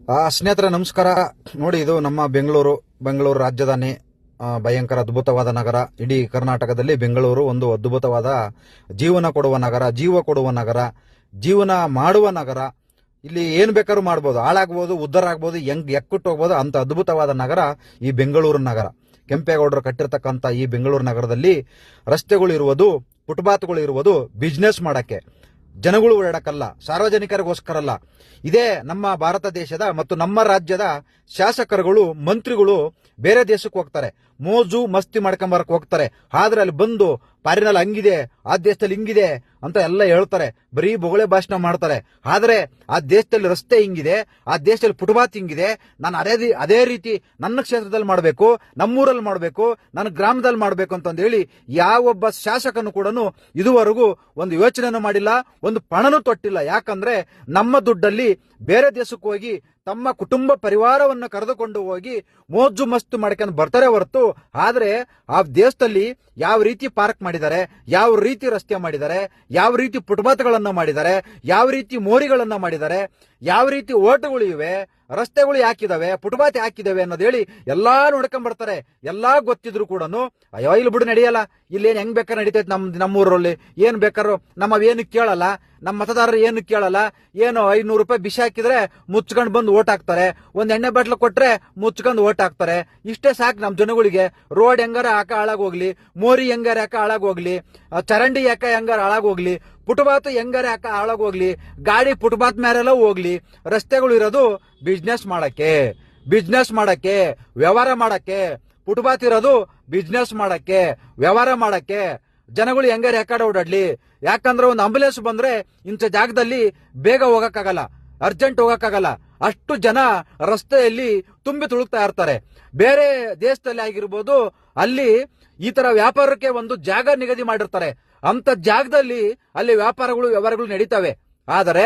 ಸ್ನೇಹಿತರೆ ನಮಸ್ಕಾರ. ನೋಡಿ, ಇದು ನಮ್ಮ ಬೆಂಗಳೂರು ರಾಜಧಾನಿ. ಭಯಂಕರ ಅದ್ಭುತವಾದ ನಗರ. ಇಡೀ ಕರ್ನಾಟಕದಲ್ಲಿ ಬೆಂಗಳೂರು ಒಂದು ಅದ್ಭುತವಾದ ಜೀವನ ಕೊಡುವ ನಗರ, ಜೀವ ಕೊಡುವ ನಗರ, ಜೀವನ ಮಾಡುವ ನಗರ. ಇಲ್ಲಿ ಏನ್ ಬೇಕಾದ್ರೂ ಮಾಡ್ಬೋದು, ಹಾಳಾಗ್ಬೋದು, ಉದ್ಧಾರ ಆಗ್ಬೋದು, ಎಕ್ಕುಟ್ಟು ಹೋಗ್ಬೋದು. ಅಂತ ಅದ್ಭುತವಾದ ನಗರ ಈ ಬೆಂಗಳೂರು ನಗರ. ಕೆಂಪೇಗೌಡರು ಕಟ್ಟಿರ್ತಕ್ಕಂಥ ಈ ಬೆಂಗಳೂರು ನಗರದಲ್ಲಿ ರಸ್ತೆಗಳು ಇರುವುದು, ಫುಟ್ಪಾತ್ಗಳು ಇರುವುದು ಬಿಸ್ನೆಸ್ ಮಾಡಕ್ಕೆ, ಜನಗಳು ಓಡಾಡಕ್ಕಲ್ಲ, ಸಾರ್ವಜನಿಕರಿಗೋಸ್ಕರ ಅಲ್ಲ. ಇದೇ ನಮ್ಮ ಭಾರತ ದೇಶದ ಮತ್ತು ನಮ್ಮ ರಾಜ್ಯದ ಶಾಸಕರುಗಳು, ಮಂತ್ರಿಗಳು ಬೇರೆ ದೇಶಕ್ಕೆ ಹೋಗ್ತಾರೆ, ಮೋಜು ಮಸ್ತಿ ಮಾಡ್ಕೊಂಬರಕ್ ಹೋಗ್ತಾರೆ. ಆದ್ರೆ ಅಲ್ಲಿ ಬಂದು ಪಾರಿನಲ್ಲಿ ಹಂಗಿದೆ, ಆ ದೇಶದಲ್ಲಿ ಹಿಂಗಿದೆ ಅಂತ ಎಲ್ಲ ಹೇಳ್ತಾರೆ, ಬರೀ ಬೊಗಳೆ ಭಾಷಣ ಮಾಡ್ತಾರೆ. ಆದ್ರೆ ಆ ದೇಶದಲ್ಲಿ ರಸ್ತೆ ಹಿಂಗಿದೆ, ಆ ದೇಶದಲ್ಲಿ ಫುಟ್ಪಾತ್ ಹಿಂಗಿದೆ, ನಾನು ಅದೇ ರೀತಿ ನನ್ನ ಕ್ಷೇತ್ರದಲ್ಲಿ ಮಾಡಬೇಕು, ನಮ್ಮೂರಲ್ಲಿ ಮಾಡಬೇಕು, ನನ್ನ ಗ್ರಾಮದಲ್ಲಿ ಮಾಡಬೇಕು ಅಂತಂದು ಹೇಳಿ ಯಾವೊಬ್ಬ ಶಾಸಕನು ಕೂಡ ಇದುವರೆಗೂ ಒಂದು ಯೋಚನೆನೂ ಮಾಡಿಲ್ಲ, ಒಂದು ಪಣನೂ ತೊಟ್ಟಿಲ್ಲ. ಯಾಕಂದ್ರೆ ನಮ್ಮ ದುಡ್ಡಲ್ಲಿ ಬೇರೆ ದೇಶಕ್ಕೆ ಹೋಗಿ ತಮ್ಮ ಕುಟುಂಬ ಪರಿವಾರವನ್ನು ಕರೆದುಕೊಂಡು ಹೋಗಿ ಮೋಜು ಮಸ್ತು ಮಾಡ್ಕೊಂಡು ಬರ್ತಾರೆ ಹೊರತು, ಆದ್ರೆ ಆ ದೇಶದಲ್ಲಿ ಯಾವ ರೀತಿ ಪಾರ್ಕ್ ಮಾಡಿದ್ದಾರೆ, ಯಾವ ರೀತಿ ರಸ್ತೆ ಮಾಡಿದ್ದಾರೆ, ಯಾವ ರೀತಿ ಫುಟ್ಪಾತ್ಗಳನ್ನ ಮಾಡಿದ್ದಾರೆ, ಯಾವ ರೀತಿ ಮೋರಿಗಳನ್ನ ಮಾಡಿದ್ದಾರೆ, ಯಾವ ರೀತಿ ಓಟುಗಳು ಇವೆ, ರಸ್ತೆಗಳು ಯಾಕಿದಾವೆ, ಫುಟ್ಪಾತ್ ಯಾಕಿದಾವೆ ಅನ್ನೋದು ಹೇಳಿ ಎಲ್ಲಾ ನೋಡ್ಕೊಂಡ್ ಬರ್ತಾರೆ. ಎಲ್ಲಾ ಗೊತ್ತಿದ್ರು ಕೂಡ ಅಯ್ಯೋ ಇಲ್ಲಿ ಬಿಡು ನಡೆಯಲ್ಲ, ಇಲ್ಲೇನ್ ಹೆಂಗ್ ಬೇಕಾದ್ರೆ ನಡೀತೈತೆ ನಮ್ಮೂರಲ್ಲಿ, ಏನ್ ಬೇಕಾದ್ರು ನಮ್ಮವೇನು ಕೇಳಲ್ಲ, ನಮ್ಮ ಮತದಾರರು ಏನು ಕೇಳಲ್ಲ, ಏನು 500 ರೂಪಾಯಿ ಬಿಸಿ ಹಾಕಿದ್ರೆ ಮುಚ್ಕೊಂಡ್ ಬಂದು ಓಟ್ ಹಾಕ್ತಾರೆ, ಒಂದ್ ಎಣ್ಣೆ ಬಾಟ್ಲು ಕೊಟ್ರೆ ಮುಚ್ಕೊಂಡ್ ಓಟ್ ಹಾಕ್ತಾರೆ. ಇಷ್ಟೇ ಸಾಕು ನಮ್ ಜನಗಳಿಗೆ. ರೋಡ್ ಹೆಂಗಾರ ಹಾಕ ಹಾಳಾಗೋಗ್ಲಿ, ಮೋರಿ ಹೆಂಗಾರ ಯಾಕ ಹಾಳಾಗೋಗ್ಲಿ, ಚರಂಡಿ ಯಾಕ ಹೆಂಗಾರ ಹಾಳಾಗೋಗ್ಲಿ, ಫುಟ್ಪಾತ್ ಹೆಂಗಾರ ಯಾಕ ಹಾಳಾಗೋಗ್ಲಿ, ಗಾಡಿ ಫುಟ್ಪಾತ್ ಮೇಲೆಲ್ಲ ಹೋಗ್ಲಿ. ರಸ್ತೆಗಳು ಇರೋದು ಬಿಸ್ನೆಸ್ ಮಾಡಕ್ಕೆ, ವ್ಯವಹಾರ ಮಾಡಕ್ಕೆ. ಫುಟ್ಪಾತ್ ಇರೋದು ಬಿಸ್ನೆಸ್ ಮಾಡಕ್ಕೆ, ವ್ಯವಹಾರ ಮಾಡಕ್ಕೆ. ಜನಗಳು ಹೆಂಗಾರ ಯಾಕಡೆ ಓಡಾಡ್ಲಿ. ಯಾಕಂದ್ರೆ ಒಂದು ಆಂಬುಲೆನ್ಸ್ ಬಂದ್ರೆ ಇಂಥ ಜಾಗದಲ್ಲಿ ಬೇಗ ಹೋಗಕ್ಕಾಗಲ್ಲ, ಅರ್ಜೆಂಟ್ ಹೋಗಕ್ಕಾಗಲ್ಲ. ಅಷ್ಟು ಜನ ರಸ್ತೆಯಲ್ಲಿ ತುಂಬಿ ತುಳುಕ್ತಾ ಇರ್ತಾರೆ. ಬೇರೆ ದೇಶದಲ್ಲಿ ಆಗಿರ್ಬೋದು, ಅಲ್ಲಿ ಈ ತರ ವ್ಯಾಪಾರಕ್ಕೆ ಒಂದು ಜಾಗ ನಿಗದಿ ಮಾಡಿರ್ತಾರೆ. ಅಂತ ಜಾಗದಲ್ಲಿ ಅಲ್ಲಿ ವ್ಯವಹಾರಗಳು ನಡೀತವೆ. ಆದರೆ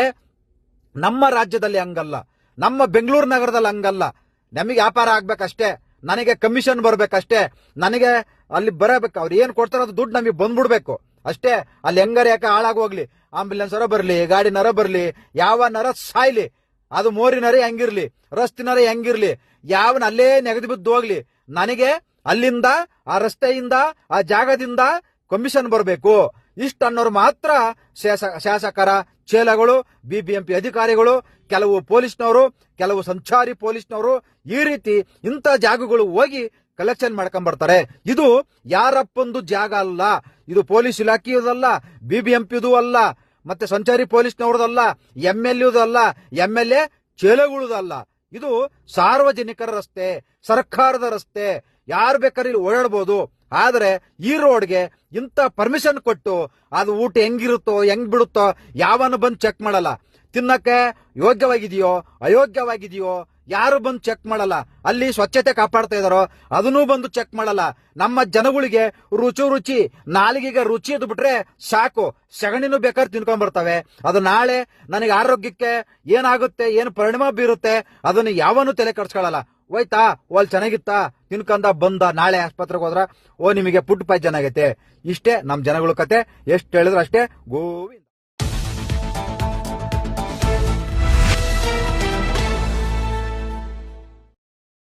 ನಮ್ಮ ರಾಜ್ಯದಲ್ಲಿ ಹಂಗಲ್ಲ, ನಮ್ಮ ಬೆಂಗಳೂರು ನಗರದಲ್ಲಿ ಹಂಗಲ್ಲ. ನಮಗೆ ವ್ಯಾಪಾರ ಆಗ್ಬೇಕಷ್ಟೇ, ನನಗೆ ಕಮಿಷನ್ ಬರ್ಬೇಕಷ್ಟೇ, ನನಗೆ ಅಲ್ಲಿ ಬರಬೇಕು, ಅವ್ರು ಏನ್ ಕೊಡ್ತಾರೋ ಅದು ದುಡ್ಡು ನಮಗೆ ಬಂದ್ಬಿಡ್ಬೇಕು ಅಷ್ಟೇ. ಅಲ್ಲಿ ಹೆಂಗಾರ ಯಾಕೆ ಹಾಳಾಗೋಗ್ಲಿ, ಆಂಬುಲೆನ್ಸ್ ಬರ್ಲಿ, ಗಾಡಿ ನರ ಬರ್ಲಿ, ಯಾವ ನರ ಸಾಯ್ಲಿ, ಅದು ಮೋರಿ ನರ ಹೆಂಗಿರ್ಲಿ, ರಸ್ತೆ ನರ ಹೆಂಗಿರ್ಲಿ, ಯಾವನ ಅಲ್ಲೇ ನೆಗದು ಬಿದ್ದು ಹೋಗ್ಲಿ, ನನಗೆ ಅಲ್ಲಿಂದ, ಆ ರಸ್ತೆಯಿಂದ, ಆ ಜಾಗದಿಂದ ಕಮಿಷನ್ ಬರಬೇಕು. ಇಷ್ಟ ಅನ್ನೋರು ಮಾತ್ರ ಶಾಸಕರ ಚೇಲಗಳು, ಬಿಬಿಎಂಪಿ ಅಧಿಕಾರಿಗಳು, ಕೆಲವು ಪೊಲೀಸ್ನವರು, ಕೆಲವು ಸಂಚಾರಿ ಪೊಲೀಸ್ನವರು ಈ ರೀತಿ ಇಂಥ ಜಾಗಗಳು ಹೋಗಿ ಕಲೆಕ್ಷನ್ ಮಾಡ್ಕೊಂಡ್ ಬರ್ತಾರೆ. ಇದು ಯಾರಪ್ಪಂದು ಜಾಗ ಅಲ್ಲ, ಇದು ಪೊಲೀಸ್ ಇಲಾಖೆಯುದಲ್ಲ, ಬಿಬಿಎಂಪಿದು ಅಲ್ಲ, ಮತ್ತೆ ಸಂಚಾರಿ ಪೊಲೀಸ್ನವ್ರದಲ್ಲ, MLAದಲ್ಲ, MLA ಚೇಲಗಳದಲ್ಲ. ಇದು ಸಾರ್ವಜನಿಕರ ರಸ್ತೆ, ಸರ್ಕಾರದ ರಸ್ತೆ, ಯಾರು ಬೇಕಾದ್ರೆ ಇಲ್ಲಿ ಓಡಾಡ್ಬೋದು. ಆದ್ರೆ ಈ ರೋಡ್ಗೆ ಇಂಥ ಪರ್ಮಿಷನ್ ಕೊಟ್ಟು ಅದು ಊಟ ಹೆಂಗಿರುತ್ತೋ ಹೆಂಗ್ ಬಿಡುತ್ತೋ ಯಾವನು ಬಂದು ಚೆಕ್ ಮಾಡಲ್ಲ. ತಿನ್ನಕ್ಕೆ ಯೋಗ್ಯವಾಗಿದೆಯೋ ಅಯೋಗ್ಯವಾಗಿದೆಯೋ ಯಾರು ಬಂದು ಚೆಕ್ ಮಾಡಲ್ಲ. ಅಲ್ಲಿ ಸ್ವಚ್ಛತೆ ಕಾಪಾಡ್ತಾ ಇದಾರೋ ಅದನ್ನೂ ಬಂದು ಚೆಕ್ ಮಾಡಲ್ಲ. ನಮ್ಮ ಜನಗಳಿಗೆ ರುಚಿ ನಾಲಿಗೆಗೆ ರುಚಿ ಎದ್ದು ಬಿಟ್ರೆ ಸಾಕು, ಸಗಣಿನೂ ಬೇಕಾದ್ರೆ ತಿನ್ಕೊಂಡ್ ಬರ್ತವೆ. ಅದು ನಾಳೆ ನನಗೆ ಆರೋಗ್ಯಕ್ಕೆ ಏನಾಗುತ್ತೆ, ಏನು ಪರಿಣಾಮ ಬೀರುತ್ತೆ ಅದನ್ನು ಯಾವನು ತಲೆ ಕೆಡಿಸ್ಕೊಳ್ಳಲ್ಲ. ಹೋಯ್ತಾ ಒಲ್ ಚೆನ್ನಾಗಿತ್ತಾ ತಿನ್ಕಂದ ಬಂದ, ನಾಳೆ ಆಸ್ಪತ್ರೆಗೆ ಹೋದ್ರ ನಿಮಗೆ ಫುಡ್ ಪಾಯ್ಸನ್ ಆಗೈತೆ. ಇಷ್ಟೇ ನಮ್ ಜನಗಳ ಕತೆ. ಎಷ್ಟು ಹೇಳಿದ್ರು ಅಷ್ಟೇ. ಗೋವಿಂದ.